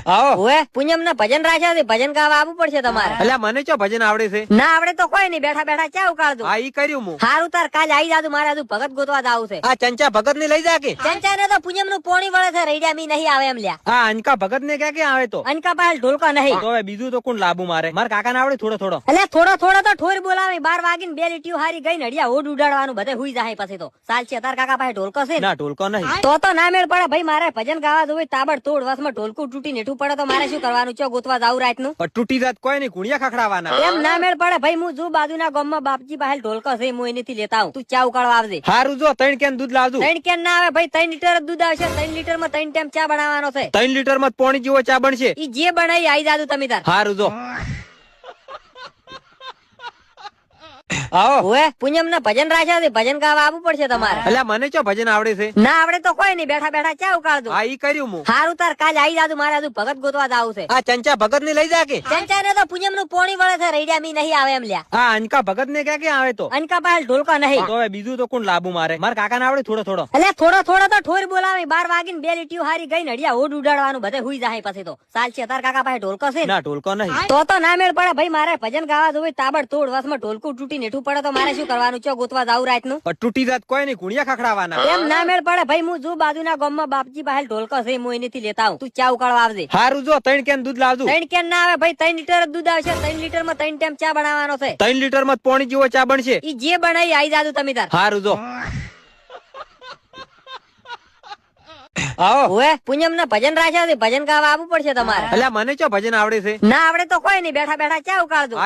આવો ઓએ પૂનમ ના ભજન રાખ્યા છે, ભજન ગાવા આવવું પડશે તમારે. એટલે મને ચો ભજન આવડે છે? ના આવડે તો કોઈ નહીં, બેઠા બેઠા ચા ઉકાળજો. હા ઈ કર્યું હું. હારું તાર કાલે આવી જાજુ, મારે હજુ ભગત ગોતવા જાવું છે. આ ચંચા ભગત ને લઈ જા કે? ચંચા ને તો પૂનમ નું પોણી વળે છે, રૈડા મી નહીં આવે એમ લ્યા. આ અનકા ભગત ને ક્યાં ક્યાં આવે તો? અનકા પાસે ઢોલકા નહીં. તો હવે બીજું તો કોણ લાભું મારે? મારા કાકા ને આવડે થોડો થોડો. એટલે થોડો થોડો તો ઠોર બોલાવી, 12 વાગીને 2 લીટીઓ હારી ગઈ ને હડિયા ઓઢ ઉડાડવાનું બધે હુઈ જાય પછી તો ચાલશે. તાર કાકા પાસે ઢોલકો છે ને? ના ઢોલકો નહીં. તો ના મેળ પડે ભાઈ, મારે ભજન ગાવા જોવે તાબડતોડ. વસમાં ઢોલકું તૂટી નેઠું પડે તો મારે શું કરવાનું? ચો ગોતવા જાવું રાત નું? પણ તૂટી જાત કોઈ નહીં, કુણિયા ખખડાવાના. એમ ના મેળ પડે ભાઈ, હું જો બાજુના ગામમાં બાપજી પાસે ઢોલકો છે, હું એનેથી લેતા આવું. તું ચા ઉકાળવા આવજે. હારું જો 3 કેન દૂધ લાવજો. 3 કેન ના આવે ભાઈ, 3 લીટર જ દૂધ આવશે. 3 લીટર માં 3 ટાઈમ ચા બનાવવાનો છે. 3 લીટર માં પાણી જેવો ચા બનશે. ઈ જે બનાવી આવી જાજુ તમે તાર. હારું જો. આવો ઓએ પૂનમ ના ભજન રાખ્યા છે, ભજન ગાવા આવવું પડશે તમારે. એટલે મને ચો ભજન આવડે છે? ના આવડે તો કોઈ નહીં, બેઠા બેઠા ચા ઉકાળજો. હા ઈ કર્યું હું. હારું તાર કાલે આવી જાજુ, મારે હજુ ભગત ગોતવા જાવું છે. આ ચંચા ભગત ને લઈ જા કે? ચંચા ને તો પૂનમ નું પોણી વળે છે, રૈડા મી નહીં આવે એમ લ્યા. આ અનકા ભગત ને ક્યાં ક્યાં આવે તો? અનકા પાસે ઢોલકા નહીં. તો હવે બીજું તો કોણ લાભું મારે? મારા કાકા ને આવડે થોડો થોડો. એટલે થોડો થોડો તો ઠોર બોલાવી, 12 વાગીને 2 લીટીઓ હારી ગઈ ને હડિયા ઓઢ ઉડાડવાનું બધે હુઈ જાય પછી તો ચાલશે. તાર કાકા પાસે ઢોલકો છે ને? ના ઢોલકો નહીં. તો ના મેળ પડે ભાઈ, મારે ભજન ગાવા જોવે તાબડતોડ. વસમાં ઢોલકું તૂટી નેઠું પડે તો મારે શું કરવાનું? ચો ગોતવા જાવું રાત નું? પણ તૂટી જાત કોઈ નહીં, કુણિયા ખખડાવાના. એમ ના મેળ પડે ભાઈ, હું જો બાજુના ગામમાં બાપજી પાસે ઢોલકો છે, હું એનેથી લેતા આવું. તું ચા ઉકાળવા આવજે. હારું જો 3 કેન દૂધ લાવજો. 3 કેન ના આવે ભાઈ, 3 લીટર જ દૂધ આવશે. 3 લીટર માં 3 ટાઈમ ચા બનાવવાનો છે. 3 લીટર માં પાણી જેવો ચા બનશે. ઈ જે બનાવી આવી જાજુ તમે તાર. હારું જો. આવો ઓએ પૂનમ ના ભજન રાખ્યા છે, ભજન ગાવા આવવું પડશે તમારે. એટલે મને ચો ભજન આવડે છે? ના આવડે તો કોઈ નહીં, બેઠા બેઠા ચા ઉકાળજો.